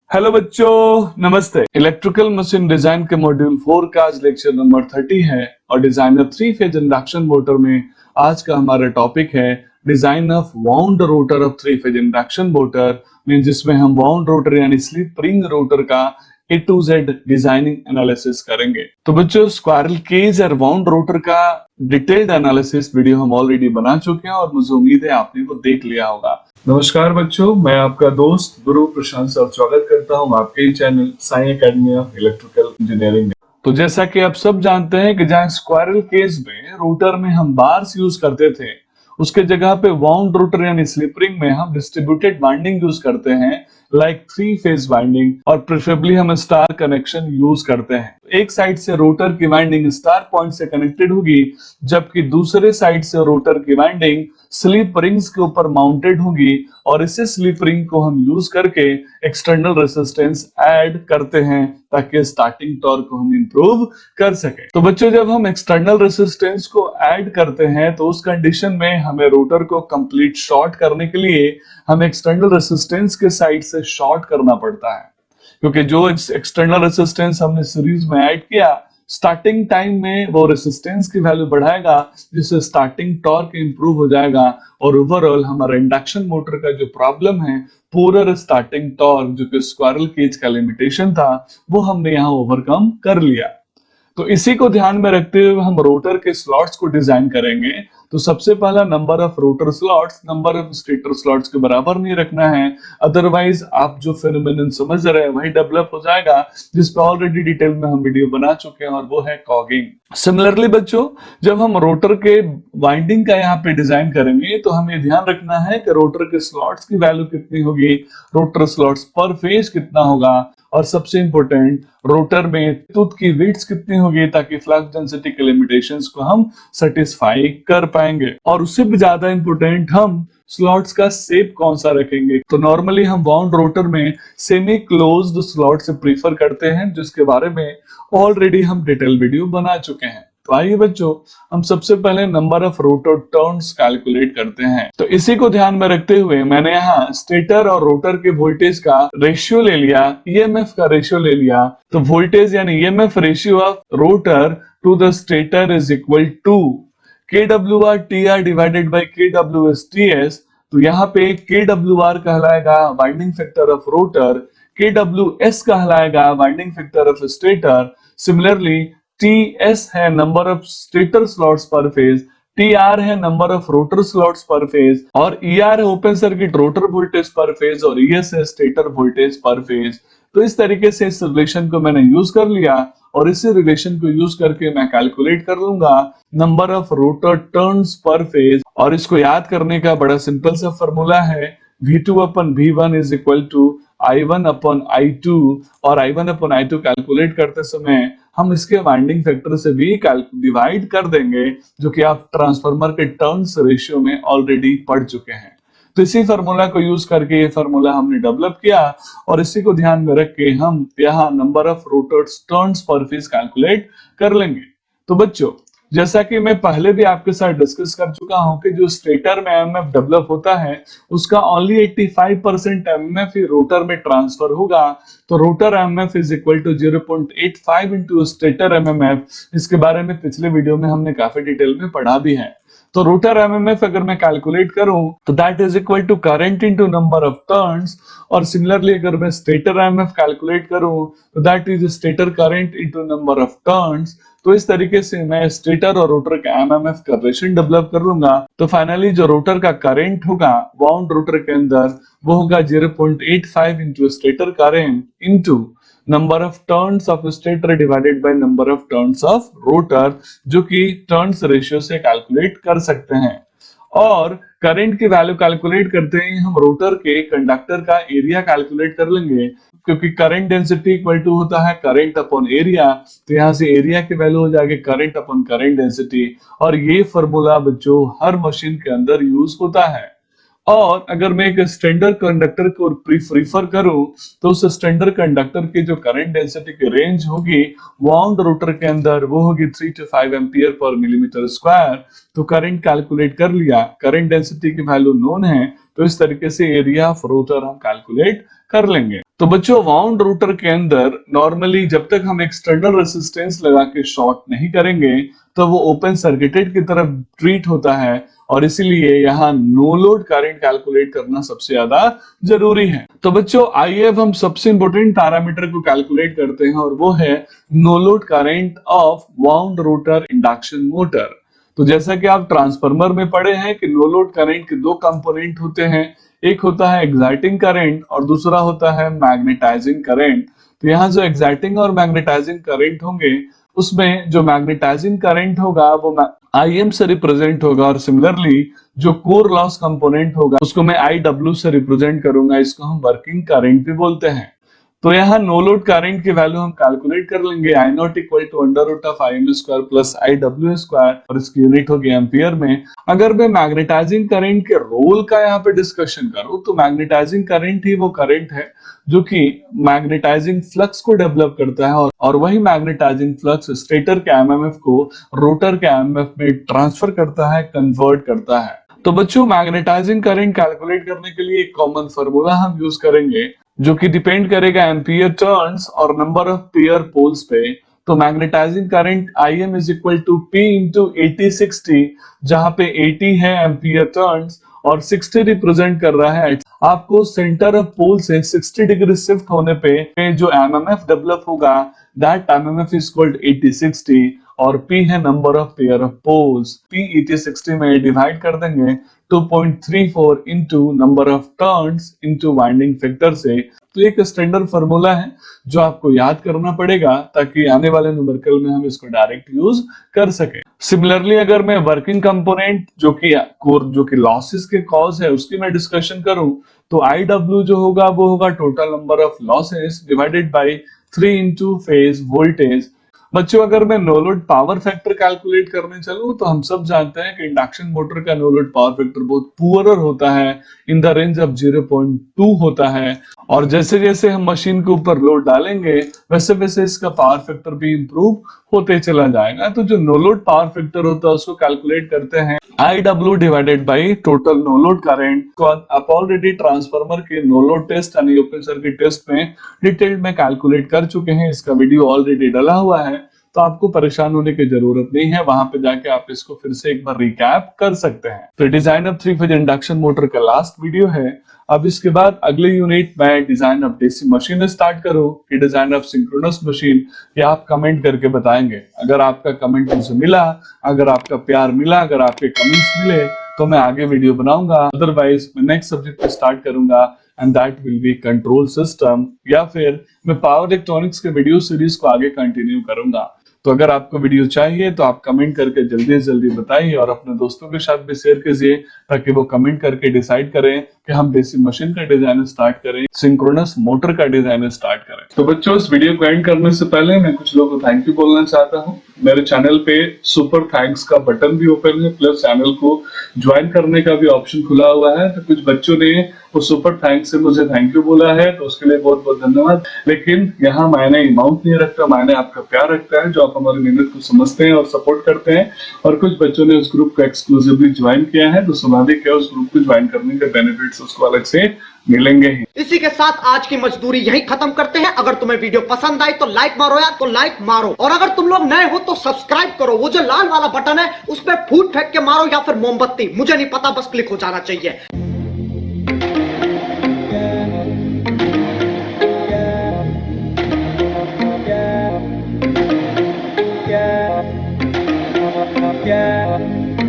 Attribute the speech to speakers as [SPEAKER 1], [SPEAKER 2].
[SPEAKER 1] Hello बच्चों, नमस्ते। Electrical machine design के मॉड्यूल 4 का आज लेक्चर नंबर 30 है और डिजाइनर 3 फेज इंडक्शन मोटर में आज का हमारा टॉपिक है design of wound rotor of 3 phase induction motor, जिसमें हम वाउंड रोटर यानी स्लिप रिंग रोटर का A to Z designing analysis करेंगे। तो बच्चों, स्क्वायरल केज और वाउंड रोटर का डिटेल्ड एनालिसिस वीडियो हम ऑलरेडी बना चुके हैं और मुझे उम्मीद है आपने वो देख लिया होगा। नमस्कार बच्चों, मैं आपका दोस्त गुरु प्रशांत सर स्वागत करता हूं आपके channel Sai academy of electrical engineering में। तो जैसा कि आप सब जानते हैं कि जहां स्क्वायरल केज में रोटर में हम बार्स यूज करते थे, उसके जगह पे वाउंड रोटर यानी स्लिप रिंग में हम डिस्ट्रीब्यूटेड वाइंडिंग यूज करते हैं, लाइक 3 फेज वाइंडिंग, और प्रेफरेबली हम स्टार कनेक्शन यूज करते हैं। एक साइड से रोटर की वाइंडिंग स्टार पॉइंट से कनेक्टेड होगी, जबकि दूसरे साइड से रोटर की वाइंडिंग स्लिप रिंग्स के ऊपर माउंटेड होगी, और इसे स्लिप रिंग को हम यूज करके एक्सटर्नल रेसिस्टेंस ऐड करते हैं ताकि स्टार्टिंग टॉर्क को हम इंप्रूव कर सके। तो बच्चों, जब हम एक्सटर्नल रेसिस्टेंस को ऐड करते हैं तो उस कंडीशन में हमें रोटर को कंप्लीट शॉर्ट करने के लिए हम एक्सटर्नल रेसिस्टेंस के साइड से शॉर्ट करना पड़ता है, क्योंकि जो एक्सटर्नल रेसिस्टेंस हमने सीरीज में ऐड किया, स्टार्टिंग टाइम में वो रेसिस्टेंस की वैल्यू बढ़ाएगा, जिससे स्टार्टिंग टॉर्क इंप्रूव हो जाएगा और ओवरऑल हमारा इंडक्शन मोटर का जो प्रॉब्लम है, पूरा स्टार्टिंग टॉर्क जो कि स्क्वायरल केज का लिमिटेशन था, वो हमने यहाँ ओवरकम कर लिया। तो इसी को ध्यान में रखते हुए हम रोटर के स्लॉट्स को डिजाइन करेंगे। तो सबसे पहला, number of rotor slots number of stator slots के बराबर नहीं रखना है, अदरवाइज आप जो फेनोमेनन समझ रहे हैं वही डेवलप हो जाएगा, जिस पर ऑलरेडी डिटेल में हम वीडियो बना चुके हैं, और वो है कॉगिंग। सिमिलरली बच्चों, जब हम रोटर के वाइंडिंग का यहाँ पे डिजाइन करेंगे तो हमें ध्यान रखना है कि रोटर के स्लॉट्स की वैल्यू कितनी होगी, रोटर स्लॉट्स पर फेज कितना होगा, और सबसे इंपॉर्टेंट, रोटर में टूथ की विड्थ कितनी होगी, ताकि फ्लक्स डेंसिटी के लिमिटेशंस को हम सेटिस्फाई कर पाएंगे। और उससे भी ज्यादा इंपॉर्टेंट, हम स्लॉट्स का शेप कौन सा रखेंगे। तो नॉर्मली हम वाउंड रोटर में सेमी क्लोज्ड स्लॉट से प्रीफर करते हैं, जिसके बारे में ऑलरेडी हम डिटेल वीडियो बना चुके हैं। तो आइए बच्चों, हम सबसे पहले number of rotor turns calculate करते हैं। तो इसी को ध्यान में रखते हुए मैंने यहाँ स्टेटर और रोटर के वोल्टेज का रेशियो ले लिया, ईएमएफ का रेशियो ले लिया। तो वोल्टेज यानी EMF ratio of rotor to the stator is equal to KWR TR divided by KWS TS। तो यहाँ पे KWR कहलाएगा winding factor of rotor, KWS कहलाएगा winding factor of stator. Similarly TS है number of stator slots per phase, TR है number of rotor slots per phase, और ER है open circuit rotor voltage per phase, और ES है stator voltage per phase. तो इस तरीके से इस रिलेशन को मैंने यूज कर लिया, और इसी रिलेशन को यूज करके मैं कैलकुलेट कर लूंगा number of rotor turns per phase. और इसको याद करने का बड़ा सिंपल सा फॉर्मूला है, V2 upon V1 is equal to I1 upon I2, और I1 अपन I2 कैलकुलेट करते समय हम इसके वाइंडिंग फैक्टर से भी डिवाइड कर देंगे, जो कि आप ट्रांसफार्मर के टर्न्स रेशियो में ऑलरेडी पढ़ चुके हैं। तो इसी फार्मूला को यूज करके ये फार्मूला हमने डेवलप किया, और इसी को ध्यान में रख के हम यहाँ number of rotors turns per phase calculate कर लेंगे। तो बच्चों, जैसा कि मैं पहले भी आपके साथ डिस्कस कर चुका हूं कि जो स्टेटर में एमएमएफ डेवलप होता है, उसका ओनली 85% एमएमएफ ही रोटर में ट्रांसफर होगा। तो rotor MMF is equal to 0.85 into stator MMF. इसके बारे में पिछले वीडियो में हमने काफी डिटेल में पढ़ा भी है। तो रोटर एमएमएफ अगर मैं कैलकुलेट करूं तो that is equal to current into number of turns, और सिमिलरली अगर मैं स्टेटर एमएमएफ कैलकुलेट करूं तो that is stator current into number of turns. तो इस तरीके से मैं स्टेटर और रोटर का एमएमएफ का रिलेशन डेवलप कर लूंगा। तो फाइनली जो रोटर का करंट होगा वाउंड रोटर के अंदर, वो होगा 0.85 into stator current into number of turns of stator divided by number of turns of rotor, जो कि टर्न्स रेशियो से कैलकुलेट कर सकते हैं। और करंट की वैल्यू कैलकुलेट करते ही हम रोटर के कंडक्टर का एरिया कैलकुलेट कर लेंगे, क्योंकि करंट डेंसिटी इक्वल टू होता है करंट अपॉन एरिया। तो यहाँ से एरिया की वैल्यू हो जाएगी करंट अपॉन करंट डेंसिटी, और ये फॉर्मूला बच्चों हर मशीन के अंदर यूज होता है। और अगर मैं एक स्टैंडर्ड कंडक्टर को प्रीफर करूं तो उस स्टैंडर्ड कंडक्टर की जो करंट डेंसिटी की रेंज होगी वाउंड रोटर के अंदर, वो होगी 3 to 5 ampere per millimetre square. तो करंट कैलकुलेट कर लिया, करंट डेंसिटी की वैल्यू नोन है, तो इस तरीके से एरिया ऑफ रोटर हम कैलकुलेट कर लेंगे। तो बच्चों वाउंड रूटर के अंदर नॉर्मली जब तक हम एक्सटर्नल रेसिस्टेंस लगा के शॉर्ट नहीं करेंगे तो वो ओपन सर्किटेड की तरफ ट्रीट होता है और इसीलिए यहाँ नो लोड करंट कैलकुलेट करना सबसे ज्यादा जरूरी है। तो बच्चों आइए अब हम सबसे इंपॉर्टेंट पैरामीटर को कैलकुलेट करते हैं और वो है no load current of wound rotor induction motor. तो जैसा कि आप ट्रांसफार्मर में पढ़े हैं कि नो लोड करंट के दो कंपोनेंट होते हैं, एक होता है एक्साइटिंग करंट और दूसरा होता है मैग्नेटाइजिंग करंट। तो यहाँ जो एक्साइटिंग और मैग्नेटाइजिंग करंट होंगे उसमें जो मैग्नेटाइजिंग करंट होगा वो IM से रिप्रेजेंट होगा और सिमिलरली जो कोर लॉस कंपोनेंट होगा उसको मैं IW से रिप्रेजेंट करूंगा। इसको हम वर्किंग करंट भी बोलते हैं। तो यहाँ नो लोड करंट की वैल्यू हम कैलकुलेट कर लेंगे I not equal to under root of IM square plus IW square और इसकी यूनिट होगी एम्पियर में। अगर मैं मैग्नेटाइजिंग करंट के रोल का यहाँ पे डिस्कशन करूं तो मैग्नेटाइजिंग करंट ही वो करंट है जो कि मैग्नेटाइजिंग फ्लक्स को डेवलप करता है और वही मैग्नेटाइजिंग फ्लक्स स्टेटर के एमएमएफ को रोटर के एमएमएफ में ट्रांसफर करता है, कन्वर्ट करता है। तो बच्चों मैग्नेटाइजिंग करंट कैलकुलेट करने के लिए एक कॉमन फार्मूला हम यूज करेंगे जो कि डिपेंड करेगा एम्पियर टर्न्स और नंबर ऑफ पेयर पोल्स पे। तो magnetising current IM is equal to P into 80/60, जहां पे 80 है एम्पियर टर्न्स और 60 रिप्रेजेंट कर रहा है आपको सेंटर ऑफ पोल से 60 डिग्री शिफ्ट होने पे जो एमएमएफ डेवलप होगा दैट एमएमएफ इज कॉल्ड 80/60 और P है number of pair of poles. P 80/60 में डिवाइड कर देंगे 2.34 into number of turns into winding factor से। तो एक स्टैंडर्ड फार्मूला है जो आपको याद करना पड़ेगा ताकि आने वाले न्यूमेरिकल में हम इसको डायरेक्ट यूज कर सके। सिमिलरली अगर मैं वर्किंग कंपोनेंट जो कि लॉसेस के कॉज है उसकी मैं डिस्कशन करूं तो IW जो होगा वो होगा total number of losses divided by 3 into phase voltage. बच्चों अगर मैं no load power factor calculate करने चलूं तो हम सब जानते हैं कि इंडक्शन मोटर का नो लोड पावर फैक्टर बहुत पुअरर होता है, इन द रेंज ऑफ 0.2 होता है और जैसे जैसे हम मशीन के ऊपर लोड डालेंगे वैसे वैसे इसका पावर फैक्टर भी इंप्रूव होते चला जाएगा। तो जो नो लोड पावर फैक्टर होता है उसको कैलकुलेट करते हैं IW divided by total no load current. आप ऑलरेडी ट्रांसफार्मर के नो लोड टेस्ट यानी ओपन सर्किट टेस्ट में डिटेल में कैलकुलेट कर चुके हैं, इसका वीडियो ऑलरेडी डला हुआ है तो आपको परेशान होने की जरूरत नहीं है, वहां पे जाके आप इसको फिर से एक बार रिकैप कर सकते हैं। तो design of 3 phase induction motor का लास्ट वीडियो है। अब इसके बाद अगले यूनिट में design of DC machine start करो कि डिजाइन ऑफ सिंक्रोनस मशीन, ये आप कमेंट करके बताएंगे। अगर आपका कमेंट मुझे मिला, अगर आपका प्यार मिला, अगर आपके कमेंट्स मिले तो मैं आगे वीडियो बनाऊंगा, अदरवाइज मैं नेक्स्ट सब्जेक्ट पे स्टार्ट करूंगा and that will be control system, या फिर मैं पावर इलेक्ट्रॉनिक्स के वीडियो सीरीज को आगे कंटिन्यू करूंगा। तो अगर आपको वीडियो चाहिए तो आप कमेंट करके जल्दी से जल्दी बताइए और अपने दोस्तों के साथ भी शेयर कीजिए ताकि वो कमेंट करके डिसाइड करें कि हम डीसी मशीन का डिजाइन स्टार्ट करें, सिंक्रोनस मोटर का डिजाइन स्टार्ट करें। तो बच्चों इस वीडियो को एंड करने से पहले मैं कुछ लोगों को थैंक यू बोलना चाहता हूँ। मेरे चैनल पे सुपर थैंक्स का बटन भी ओपन है, प्लस चैनल को ज्वाइन करने का भी ऑप्शन खुला हुआ है। तो कुछ बच्चों ने वो सुपर थैंक्स से मुझे थैंक यू बोला है तो उसके लिए बहुत बहुत धन्यवाद। लेकिन यहाँ मैंने अमाउंट नहीं रखता, मैंने आपका प्यार रखता है जो आप हमारी मेहनत को समझते हैं और सपोर्ट करते हैं। और कुछ बच्चों ने उस ग्रुप को एक्सक्लूसिवली ज्वाइन किया है तो स्वाभाविक है उस ग्रुप को ज्वाइन करने के बेनिफिट्स उसको अलग से मिलेंगे ही।
[SPEAKER 2] इसी के साथ आज की मजदूरी यही खत्म करते हैं। अगर तुम्हें वीडियो पसंद आई तो लाइक मारो यार, तो लाइक मारो, और अगर तुम लोग नए हो तो सब्सक्राइब करो। वो जो लाल वाला बटन है उस पर फूट फेंक के मारो या फिर मोमबत्ती, मुझे नहीं पता, बस क्लिक हो जाना चाहिए।
[SPEAKER 3] Yeah.